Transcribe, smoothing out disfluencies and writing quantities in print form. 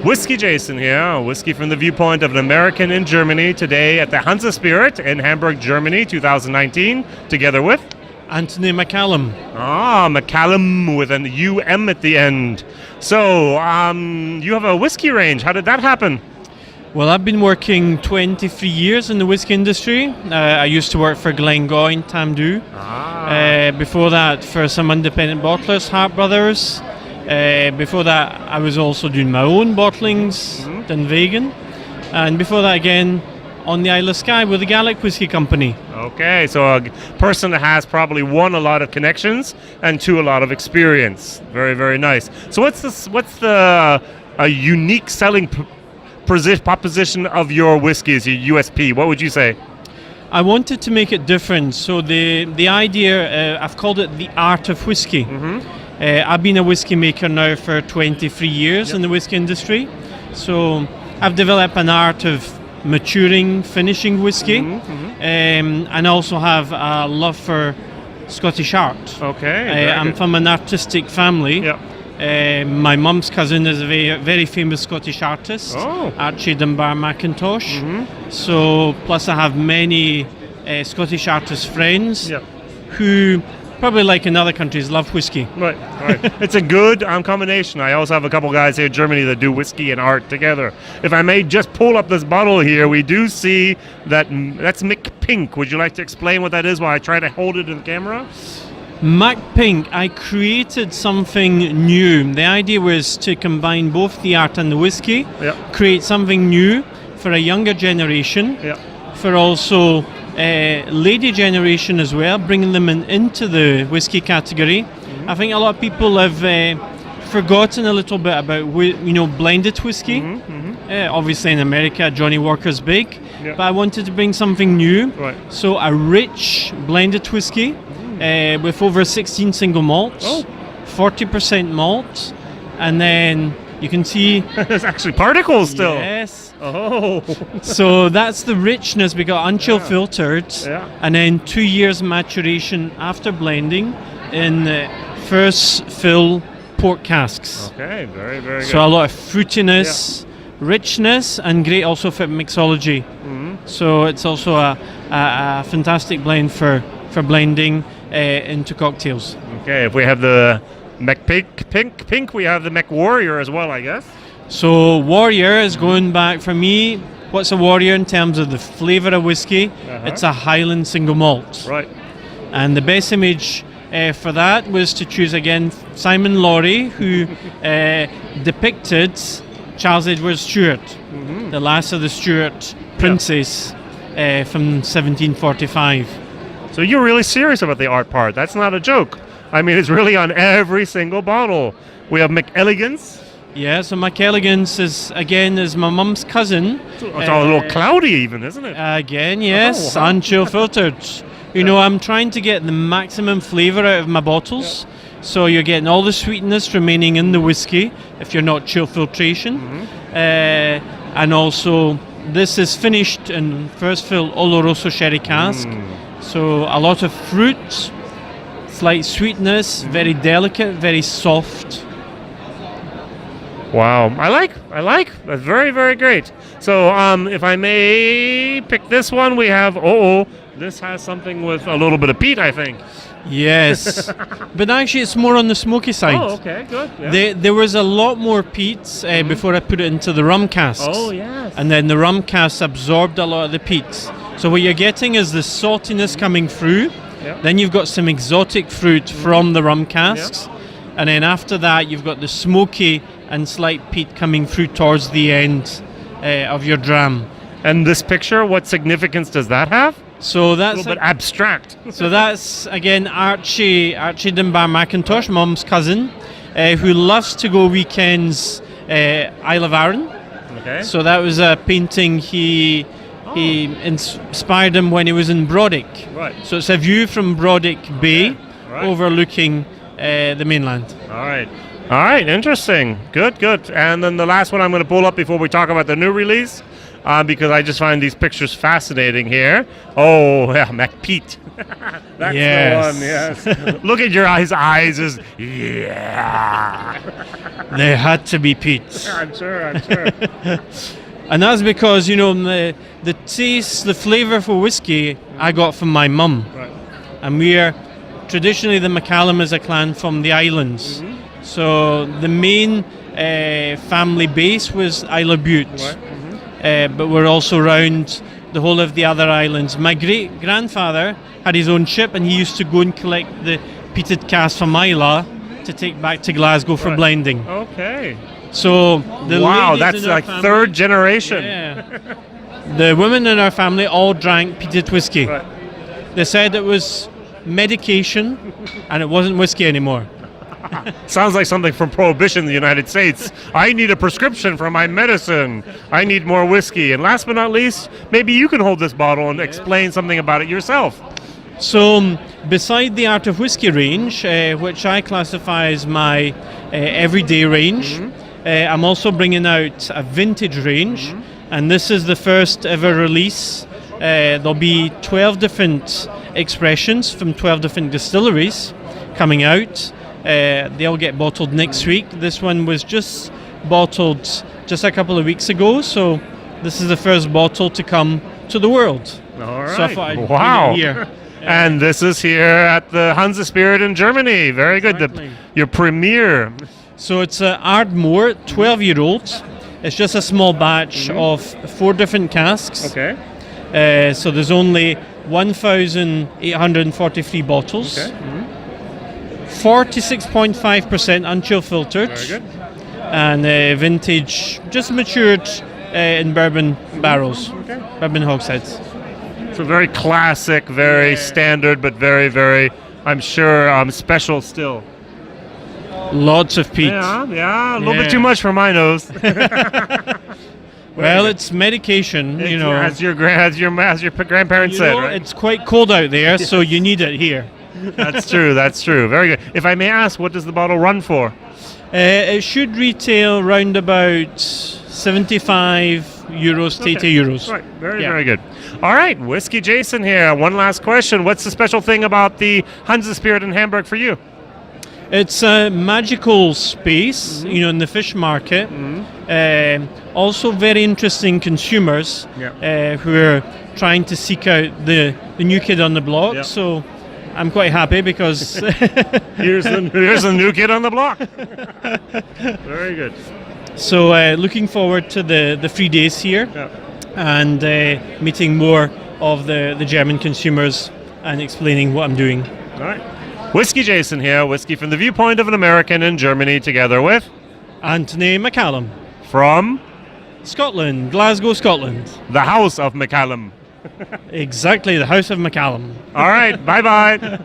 WhiskyJason here, whiskey from the viewpoint of an American in Germany, today at the Hansa Spirit in Hamburg, Germany, 2019, together with Anthony McCallum. McCallum with an UM at the end. So, you have a whiskey range. How did that happen? Well, I've been working 23 years in the whiskey industry. I used to work for Glengoyne, Tamdhu. Before that, for some independent bottlers, Hart Brothers. Before that, I was also doing my own bottlings, Dunvegan. And before that, again, on the Isle of Skye with the Gaelic Whisky Company. Okay, so a person that has probably one, a lot of connections, and two, a lot of experience. Very, very nice. So what's the unique selling proposition of your whiskeys, your USP? What would you say? I wanted to make it different. So the idea, I've called it the art of whiskey. I've been a whiskey maker now for 23 years in the whiskey industry. So I've developed an art of maturing, finishing whiskey, and also have a love for Scottish art. Okay. I'm from an artistic family. My mum's cousin is a very, very famous Scottish artist, Archie Dunbar Mackintosh. So, plus I have many Scottish artist friends who, probably like in other countries, love whiskey. Right. It's a good combination. I also have a couple guys here in Germany that do whiskey and art together. If I may just pull up this bottle here, we do see that's Mick Pink. Would you like to explain what that is while I try to hold it in the camera? Mac Pink, I created something new. The idea was to combine both the art and the whiskey, create something new for a younger generation, for also lady generation as well, bringing them into the whiskey category. I think a lot of people have forgotten a little bit about blended whiskey. Obviously in America, Johnny Walker's big, but I wanted to bring something new. So a rich blended whiskey with over 16 single malts, 40% malt, and then you can see there's actually particles still. Yes. So that's the richness. We got unchill filtered, and then 2 years maturation after blending in first fill port casks. Okay, very, very good. So a lot of fruitiness, richness, and great also for mixology. So it's also a fantastic blend for blending into cocktails. Okay, if we have the Pink, we have the Mech Warrior as well, I guess. So Warrior is going back for me. What's a Warrior in terms of the flavour of whiskey? It's a Highland single malt. Right. And the best image for that was to choose again Simon Laurie, who depicted Charles Edward Stuart, the last of the Stuart princes from 1745. So you're really serious about the art part. That's not a joke. I mean, it's really on every single bottle. We have McElegance. Yeah, so McElegance is my mum's cousin. It's all a little cloudy even, isn't it? Again, yes, unchill filtered. You know, I'm trying to get the maximum flavour out of my bottles. So you're getting all the sweetness remaining in the whiskey if you're not chill filtration. And also, this is finished in first fill Oloroso sherry cask. So a lot of fruit, slight sweetness, very delicate, very soft. Wow, I like. That's very, very great. So, if I may pick this one, we have, this has something with a little bit of peat, I think. Yes, but actually it's more on the smoky side. Oh, okay, good. Yeah. There was a lot more peat before I put it into the rum casks. Oh, yes. And then the rum casks absorbed a lot of the peat. So what you're getting is the saltiness coming through. Then you've got some exotic fruit from the rum casks. And then after that, you've got the smoky and slight peat coming through towards the end of your dram. And this picture, what significance does that have? So that's a little bit abstract. So that's again Archie Dunbar Mackintosh, mum's cousin, who loves to go weekends Isle of Arran. Okay. So that was a painting he inspired him when he was in Brodick. Right. So it's a view from Brodick Bay overlooking the mainland. All right, interesting. Good. And then the last one I'm going to pull up before we talk about the new release. because I just find these pictures fascinating here. Oh, yeah, McPeat. That's the one, yes. Look at your eyes is, yeah. They had to be peat. I'm sure. And that's because, the taste, the flavour for whiskey I got from my mum. Right. And we are, traditionally the McCallum is a clan from the islands. Mm-hmm. So the main family base was Isle of Bute. Right. Mm-hmm. But we're also around the whole of the other islands. My great-grandfather had his own ship, and he used to go and collect the peated cask from Islay to take back to Glasgow for blending. Okay. So the ladies that's in our like family, third generation. Yeah. The women in our family all drank peated whiskey. Right. They said it was medication and it wasn't whiskey anymore. Sounds like something from Prohibition in the United States. I need a prescription for my medicine. I need more whiskey. And last but not least, maybe you can hold this bottle and explain something about it yourself. So, beside the Art of Whiskey range, which I classify as my everyday range, I'm also bringing out a vintage range, and this is the first ever release. There'll be 12 different expressions from 12 different distilleries coming out. They'll get bottled next week. This one was just bottled just a couple of weeks ago, so this is the first bottle to come to the world. All right. So I thought I'd wow. bring it here. And this is here at the Hansa Spirit in Germany. Very good. Exactly. Your premiere. So it's Ardmore, 12-year-old. It's just a small batch of 4 different casks. Okay. So there's only 1,843 bottles. Okay. 46.5% unchill filtered. Very good. And vintage, just matured in bourbon barrels, bourbon hogsheads. So very classic, very standard, but very, very, I'm sure, special still. Lots of peat. Yeah, a little bit too much for my nose. Well, it's medication, As your grandparents said, right? It's quite cold out there, so you need it here. That's true. Very good. If I may ask, what does the bottle run for? It should retail round about 75 euros to 80 euros. Right. Very good. All right. Whiskey Jason here. One last question. What's the special thing about the Hansa Spirit in Hamburg for you? It's a magical space, in the fish market. Also very interesting consumers who are trying to seek out the new kid on the block. Yeah. So I'm quite happy because here's the new kid on the block. Very good. So looking forward to the 3 days here and meeting more of the German consumers and explaining what I'm doing. All right. Whiskey Jason here, whiskey from the viewpoint of an American in Germany, together with Anthony McCallum from Scotland, Glasgow, Scotland. The House of McCallum. Exactly, the House of McCallum. All right, bye-bye.